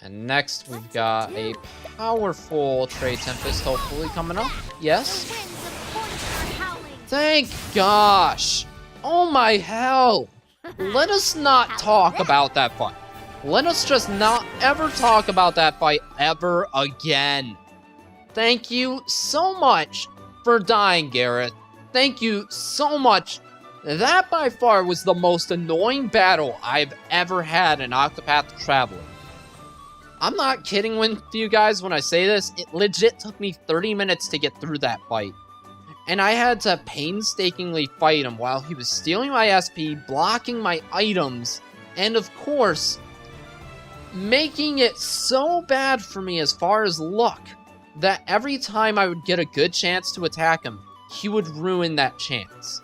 And next, we've got a powerful Trade Tempest hopefully coming up. Yes. Thank gosh. Oh my hell. Let us not talk about that fight. Let us just not ever talk about that fight ever again. Thank you so much for dying, Gareth. Thank you so much. That by far was the most annoying battle I've ever had in Octopath Traveler. I'm not kidding with you guys when I say this. It legit took me 30 minutes to get through that fight. And I had to painstakingly fight him while he was stealing my SP, blocking my items, and of course, making it so bad for me as far as luck that every time I would get a good chance to attack him, he would ruin that chance.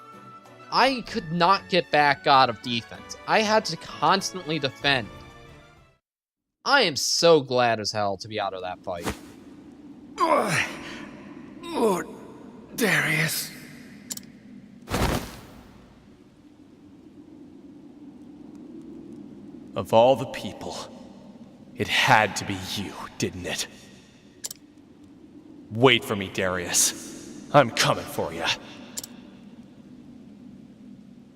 I could not get back out of defense. I had to constantly defend. I am so glad as hell to be out of that fight. Lord Darius. Of all the people, it had to be you, didn't it? Wait for me, Darius. I'm coming for you.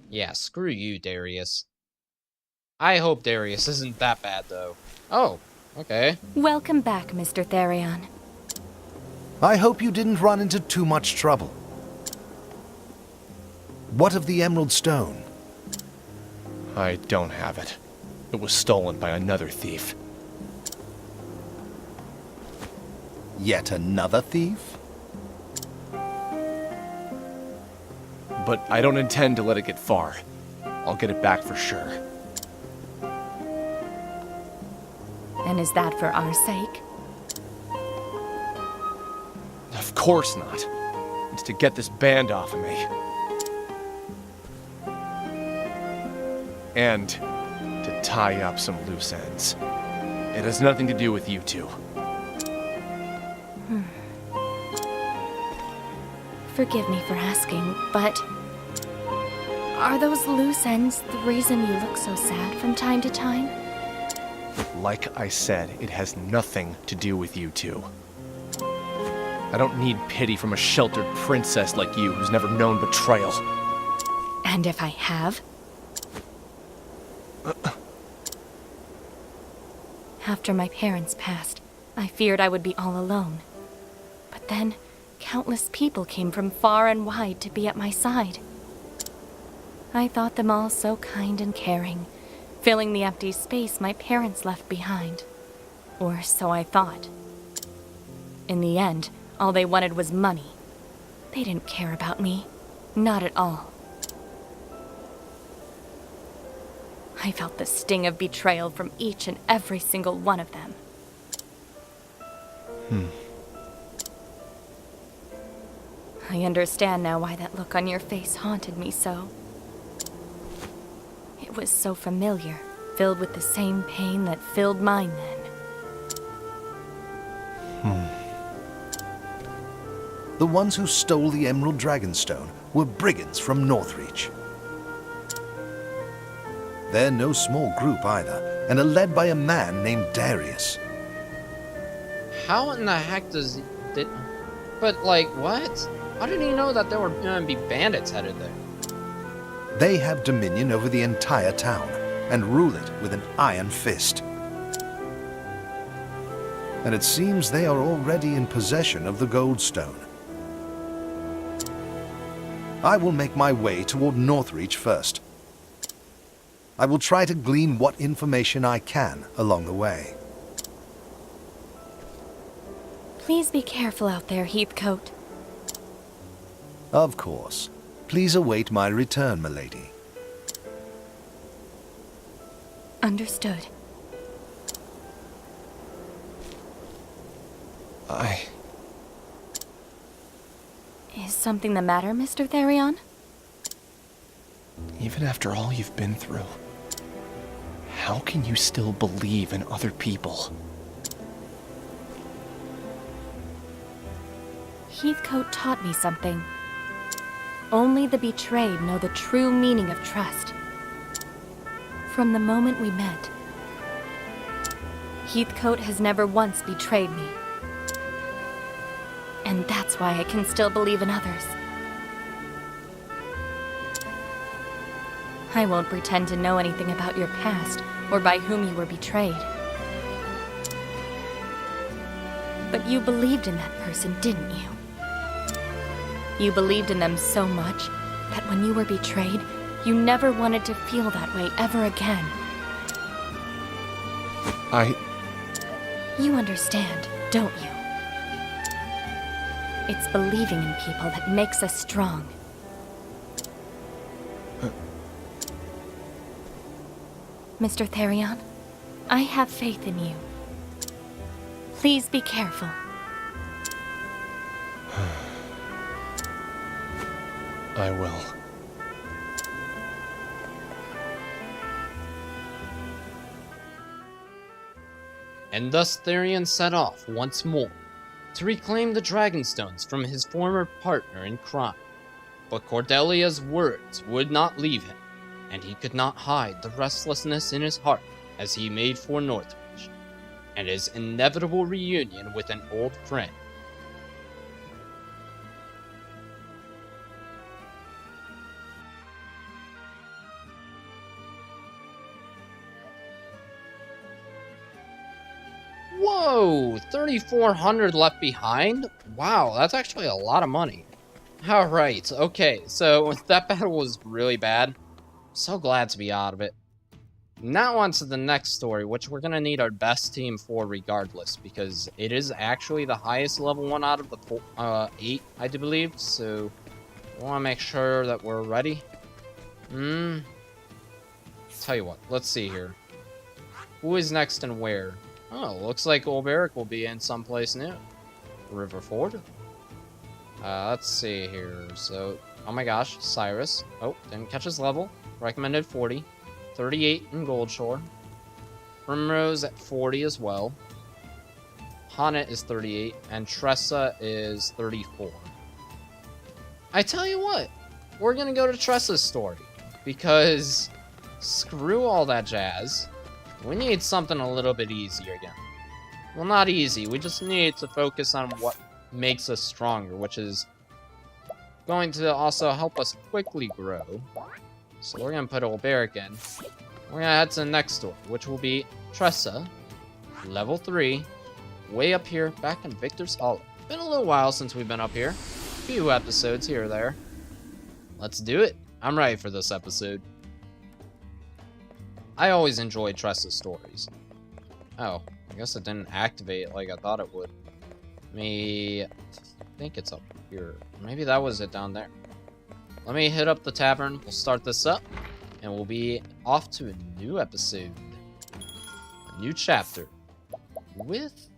Yeah, screw you, Darius. I hope Darius isn't that bad, though. Oh, okay. Welcome back, Mr. Therion. I hope you didn't run into too much trouble. What of the Emerald Stone? I don't have it. It was stolen by another thief. Yet another thief? But I don't intend to let it get far. I'll get it back for sure. And is that for our sake? Of course not. It's to get this band off of me. And to tie up some loose ends. It has nothing to do with you two. Forgive me for asking, but are those loose ends the reason you look so sad from time to time? Like I said, it has nothing to do with you two. I don't need pity from a sheltered princess like you who's never known betrayal. And if I have? After my parents passed, I feared I would be all alone. But then, countless people came from far and wide to be at my side. I thought them all so kind and caring, filling the empty space my parents left behind. Or so I thought. In the end, all they wanted was money. They didn't care about me. Not at all. I felt the sting of betrayal from each and every single one of them. I understand now why that look on your face haunted me so. It was so familiar, filled with the same pain that filled mine then. The ones who stole the Emerald Dragonstone were brigands from Northreach. They're no small group either, and are led by a man named Darius. How in the heck does did? But like, what? How did he know that there were gonna be bandits headed there? They have dominion over the entire town, and rule it with an iron fist. And it seems they are already in possession of the Goldstone. I will make my way toward Northreach first. I will try to glean what information I can along the way. Please be careful out there, Heathcote. Of course. Please await my return, milady. Understood. Is something the matter, Mr. Therion? Even after all you've been through, how can you still believe in other people? Heathcote taught me something. Only the betrayed know the true meaning of trust. From the moment we met, Heathcote has never once betrayed me. And that's why I can still believe in others. I won't pretend to know anything about your past or by whom you were betrayed. But you believed in that person, didn't you? You believed in them so much that when you were betrayed, you never wanted to feel that way ever again. You understand, don't you? It's believing in people that makes us strong. Mr. Therion, I have faith in you. Please be careful. I will. And thus Therion set off once more to reclaim the Dragonstones from his former partner in crime. But Cordelia's words would not leave him, and he could not hide the restlessness in his heart as he made for Northridge, and his inevitable reunion with an old friend. Whoa, 3,400 left behind? Wow, that's actually a lot of money. Alright, okay, so that battle was really bad. So glad to be out of it. Now on to the next story, which we're gonna need our best team for regardless, because it is actually the highest level one out of the 8, I do believe, so I wanna make sure that we're ready. Tell you what, let's see here. Who is next and where? Oh, looks like Olberic will be in someplace new. Riverford? Let's see here. So, oh my gosh, Cyrus. Oh, didn't catch his level. Recommended 40. 38 in Goldshore. Primrose at 40 as well. Honnet is 38, and Tressa is 34. I tell you what, we're gonna go to Tressa's story, because screw all that jazz. We need something a little bit easier again. Well, not easy. We just need to focus on what makes us stronger, which is going to also help us quickly grow. So we're going to put Olberic in. We're going to head to the next story, which will be Tressa, level 3, way up here, back in Victor's Hollow. Been a little while since we've been up here. A few episodes here or there. Let's do it. I'm ready for this episode. I always enjoy Tressa's stories. Oh, I guess it didn't activate like I thought it would. I think it's up here. Maybe that was it down there. Let me hit up the tavern. We'll start this up, and we'll be off to a new episode. A new chapter. With...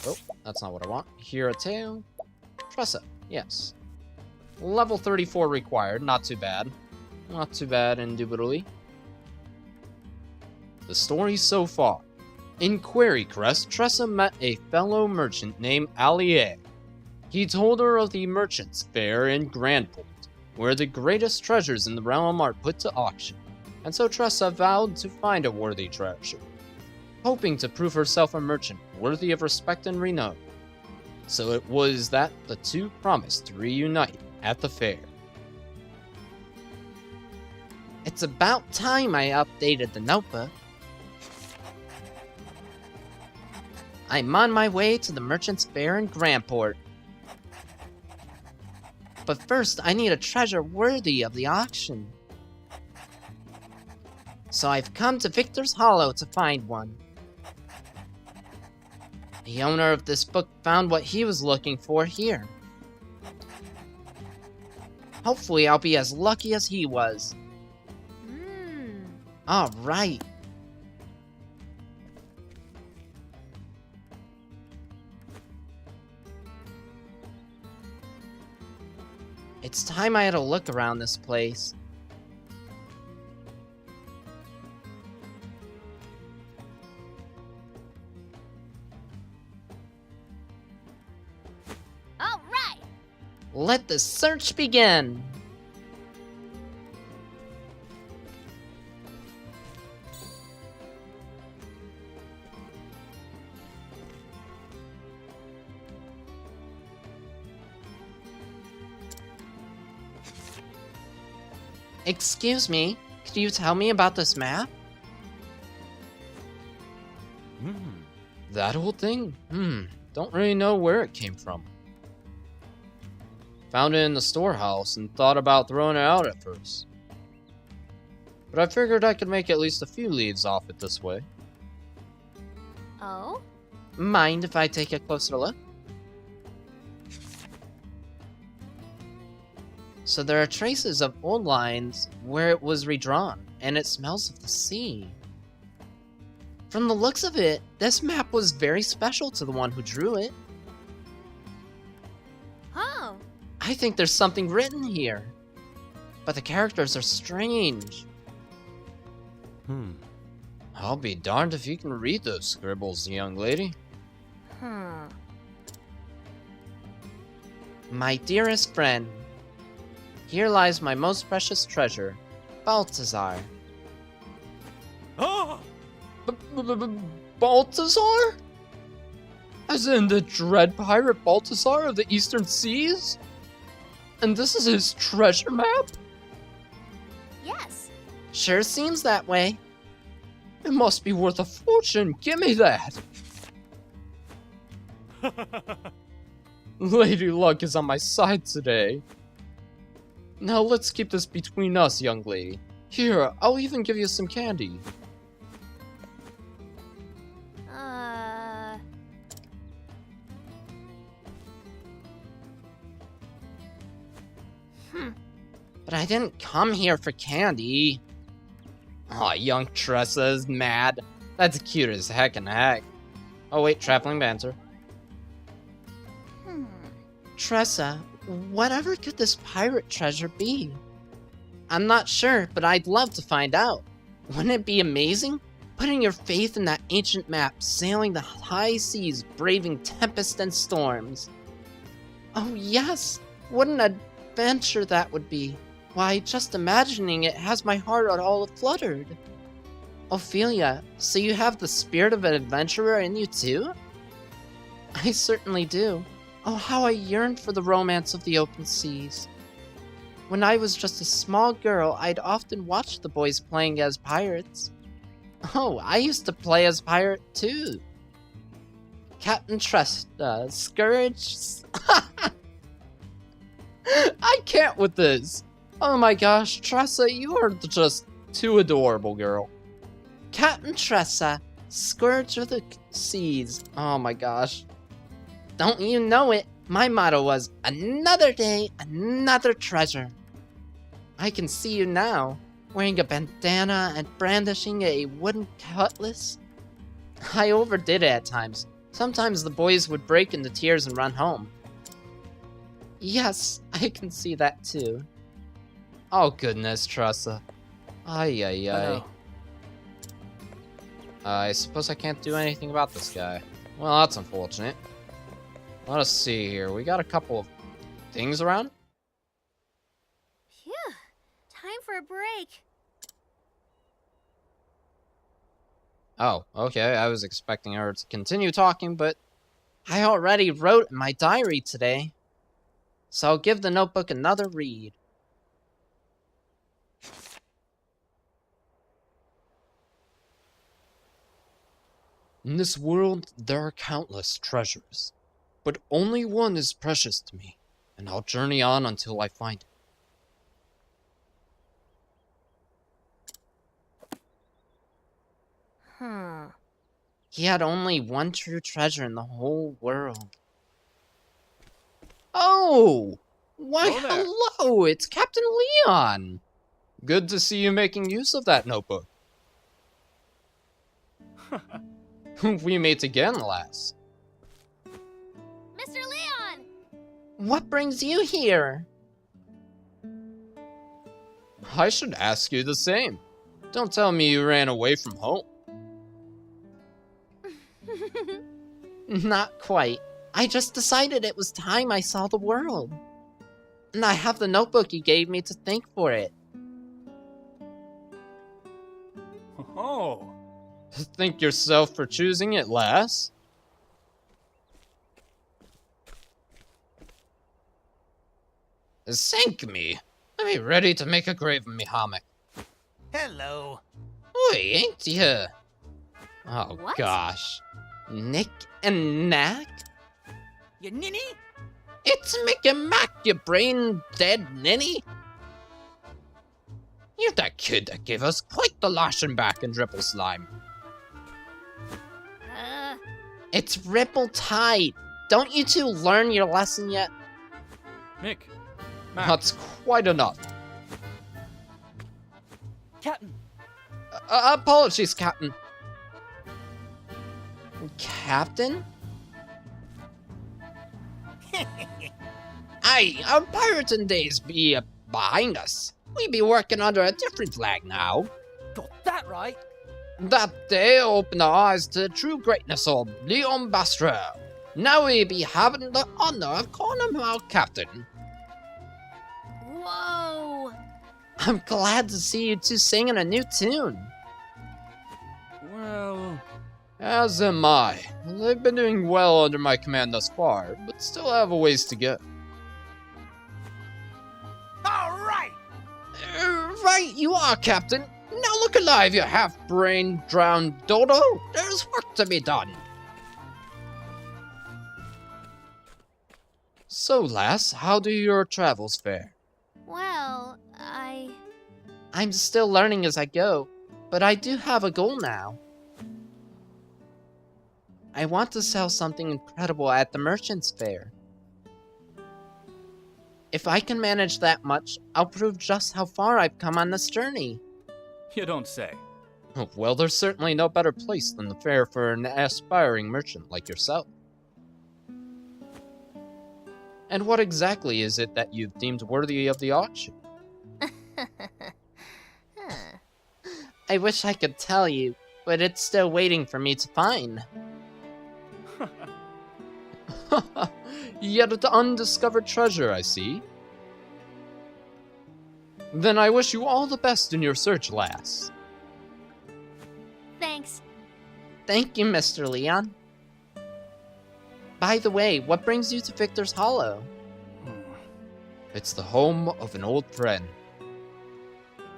Oh, that's not what I want. Hear a tale. Tressa, yes. Level 34 required. Not too bad. Not too bad, indubitably. The story so far. In Quarrycrest, Tressa met a fellow merchant named Allier. He told her of the merchant's fair in Grandport, where the greatest treasures in the realm are put to auction, and so Tressa vowed to find a worthy treasure, hoping to prove herself a merchant worthy of respect and renown. So it was that the two promised to reunite at the fair. It's about time I updated the notebook. I'm on my way to the merchant's fair in Grandport. But first, I need a treasure worthy of the auction. So I've come to Victor's Hollow to find one. The owner of this book found what he was looking for here. Hopefully I'll be as lucky as he was. Alright. It's time I had a look around this place. All right. Let the search begin. Excuse me, could you tell me about this map? That old thing? Don't really know where it came from. Found it in the storehouse and thought about throwing it out at first. But I figured I could make at least a few leaves off it this way. Oh? Mind if I take a closer look? So there are traces of old lines where it was redrawn, and it smells of the sea. From the looks of it, this map was very special to the one who drew it. Oh. I think there's something written here. But the characters are strange. I'll be darned if you can read those scribbles, young lady. My dearest friend, here lies my most precious treasure, Balthazar. Balthazar? As in the dread pirate Balthazar of the Eastern Seas? And this is his treasure map? Yes. Sure seems that way. It must be worth a fortune. Give me that. Lady Luck is on my side today. Now let's keep this between us, young lady. Here, I'll even give you some candy. But I didn't come here for candy. Aw, young Tressa is mad. That's cute as heck and heck. Oh wait, traveling banter. Tressa, whatever could this pirate treasure be? I'm not sure, but I'd love to find out. Wouldn't it be amazing? Putting your faith in that ancient map, sailing the high seas, braving tempest and storms. Oh yes, what an adventure that would be. Why, just imagining it has my heart all fluttered. Ophelia, so you have the spirit of an adventurer in you too? I certainly do. Oh, how I yearned for the romance of the open seas. When I was just a small girl, I'd often watch the boys playing as pirates. Oh, I used to play as pirate too. Captain Tresta, Scourge... I can't with this. Oh my gosh, Tressa, you are just too adorable, girl. Captain Tressa, Scourge of the Seas. Oh my gosh. Don't you know it? My motto was, another day, another treasure. I can see you now, wearing a bandana and brandishing a wooden cutlass. I overdid it at times. Sometimes the boys would break into tears and run home. Yes, I can see that too. Oh goodness, Tressa. Ay ay ay. I suppose I can't do anything about this guy. Well, that's unfortunate. Let us see here. We got a couple of things around. Phew. Time for a break. Oh, okay. I was expecting her to continue talking, but I already wrote in my diary today. So I'll give the notebook another read. In this world, there are countless treasures, but only one is precious to me, and I'll journey on until I find it. He had only one true treasure in the whole world. Oh! Why, hello! It's Captain Leon! Good to see you making use of that notebook. We met again, lass. Mr. Leon! What brings you here? I should ask you the same. Don't tell me you ran away from home. Not quite. I just decided it was time I saw the world. And I have the notebook you gave me to thank for it. Oh. Thank yourself for choosing it, lass. Thank me. Let me ready to make a grave in me hammock. Hello. Oi, ain't ya? Oh What? gosh. Nick and Knack? You ninny? It's Mick and Mac, you brain dead ninny. You're that kid that gave us quite the lashing back in Dripple Slime. Uh, It's Ripple Tide. Don't you two learn your lesson yet? Mick. Mac. That's quite enough. Captain. Apologies, Captain. Captain? Aye, our pirating days be behind us. We be working under a different flag now. Got that right. That day opened our eyes to the true greatness of Leon Bastrel. Now we be having the honor of calling him our captain. whoa! I'm glad to see you two singing a new tune. Well, As am I. They've been doing well under my command thus far, but still have a ways to go. all right. Right, you are, Captain. Now look alive, you half-brained, drowned dodo. There's work to be done. So, lass, how do your travels fare? Well, I'm still learning as I go, but I do have a goal now. I want to sell something incredible at the Merchant's Fair. If I can manage that much, I'll prove just how far I've come on this journey. You don't say. Well, there's certainly no better place than the fair for an aspiring merchant like yourself. And what exactly is it that you've deemed worthy of the auction? I wish I could tell you, but it's still waiting for me to find. Yet an undiscovered treasure, I see. Then I wish you all the best in your search, lass. thanks. Thank you, Mr. Leon. By the way, what brings you to Victor's Hollow? It's the home of an old friend.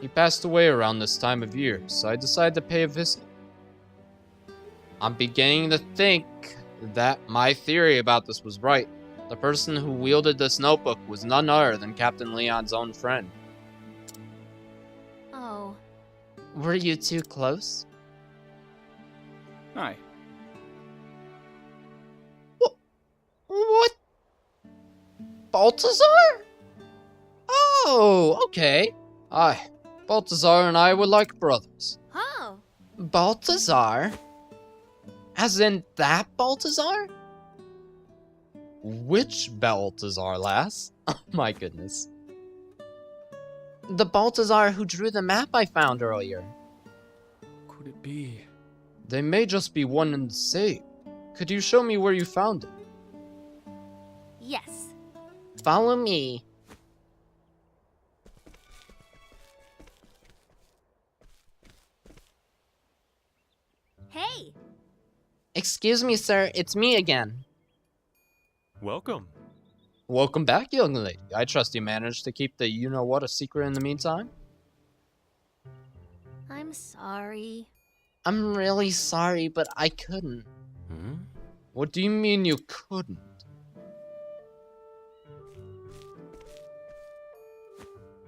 He passed away around this time of year, so I decided to pay a visit. I'm beginning to think that my theory about this was right. The person who wielded this notebook was none other than Captain Leon's own friend. Oh, Were you too close? Aye. What? Balthazar? Oh, okay. Aye, Balthazar and I were like brothers. oh, Balthazar? As in that Balthazar? Which Balthazar, lass? Oh my goodness. The Balthazar who drew the map I found earlier. Could it be? They may just be one and the same. Could you show me where you found it? yes. Follow me. Hey, Excuse me, sir, it's me again. Welcome. Welcome back, young lady. I trust you managed to keep the you-know-what a secret in the meantime? I'm sorry. I'm really sorry, but I couldn't. Hmm? What do you mean you couldn't?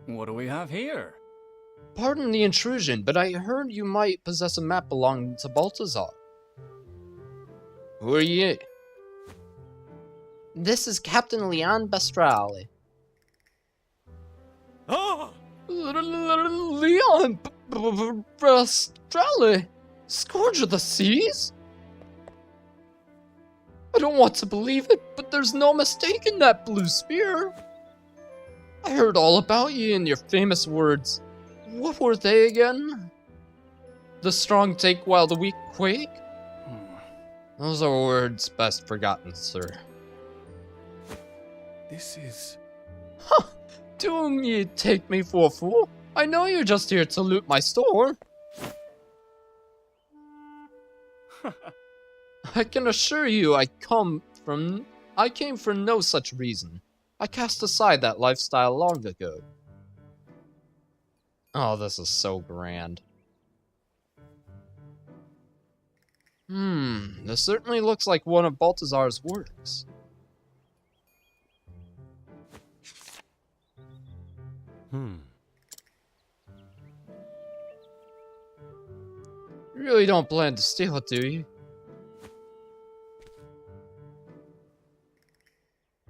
What do we have here? Pardon the intrusion, but I heard you might possess a map belonging to Balthazar. Who are you? This is Captain Leon Bastrale. Oh! Leon Bastrale? Scourge of the Seas? I don't want to believe it, but there's no mistaking that blue spear. I heard all about you in your famous words. What were they again? The strong take while the weak quake? Those are words best forgotten, sir. This is... Don't you take me for a fool? I know you're just here to loot my store. I can assure you I came for no such reason. I cast aside that lifestyle long ago. Oh, this is so grand. This certainly looks like one of Balthazar's works. Hmm. You really don't plan to steal it, do you?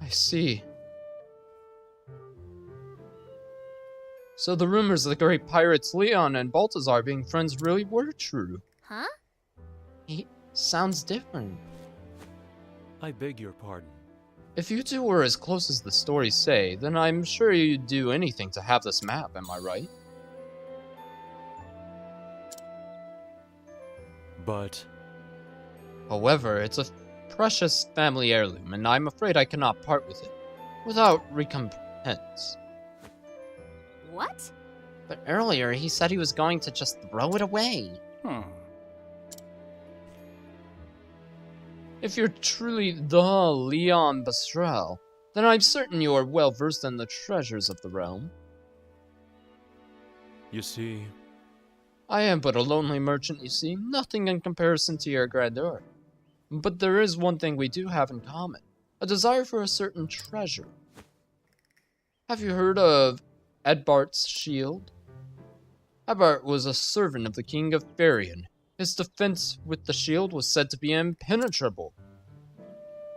I see. So the rumors of the great pirates Leon and Balthazar being friends really were true. Huh? He sounds different. I beg your pardon. If you two were as close as the stories say, then I'm sure you'd do anything to have this map, am I right? But However, it's a precious family heirloom, and I'm afraid I cannot part with it without recompense. What? But earlier, he said he was going to just throw it away. If you're truly the Leon Bestrel, then I'm certain you are well versed in the treasures of the realm. you see, I am but a lonely merchant, you see, nothing in comparison to your grandeur. But there is one thing we do have in common, a desire for a certain treasure. Have you heard of Edbart's shield? Edbart was a servant of the king of Farion. His defense with the shield was said to be impenetrable.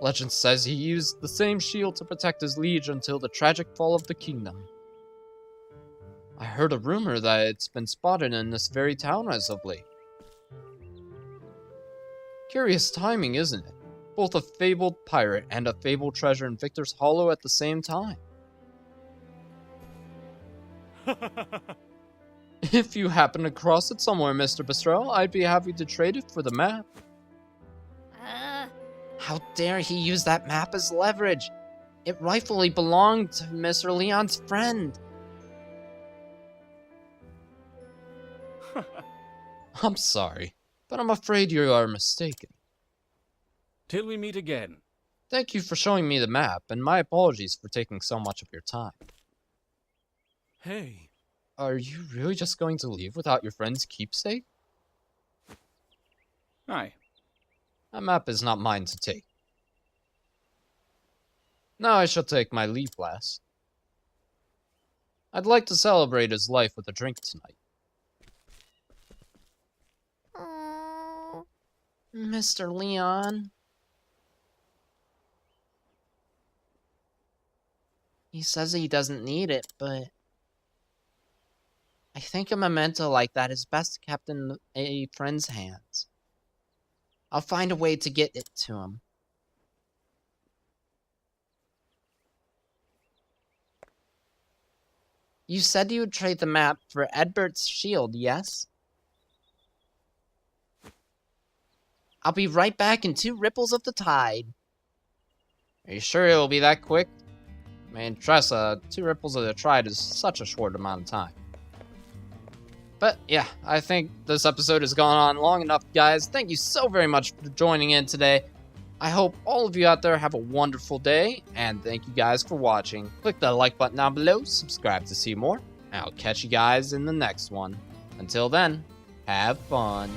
Legend says he used the same shield to protect his liege until the tragic fall of the kingdom. I heard a rumor that it's been spotted in this very town as of late. Curious timing, isn't it? Both a fabled pirate and a fabled treasure in Victor's Hollow at the same time. If you happen to cross it somewhere, Mr. Bestrel, I'd be happy to trade it for the map. How dare he use that map as leverage? It rightfully belonged to Mr. Leon's friend. I'm sorry, but I'm afraid you are mistaken. Till we meet again. Thank you for showing me the map, and my apologies for taking so much of your time. hey, Are you really just going to leave without your friend's keepsake? Aye. That map is not mine to take. Now I shall take my leave, lass. I'd like to celebrate his life with a drink tonight. Oh. Mr. Leon. He says he doesn't need it, but I think a memento like that is best kept in a friend's hands. I'll find a way to get it to him. You said you would trade the map for Edbert's shield, yes? I'll be right back in 2 ripples of the tide. Are you sure it will be that quick? Man, Tressa, 2 ripples of the tide is such a short amount of time. But yeah, I think this episode has gone on long enough, guys. Thank you so very much for joining in today. I hope all of you out there have a wonderful day, and thank you guys for watching. Click the like button down below, subscribe to see more, and I'll catch you guys in the next one. Until then, have fun.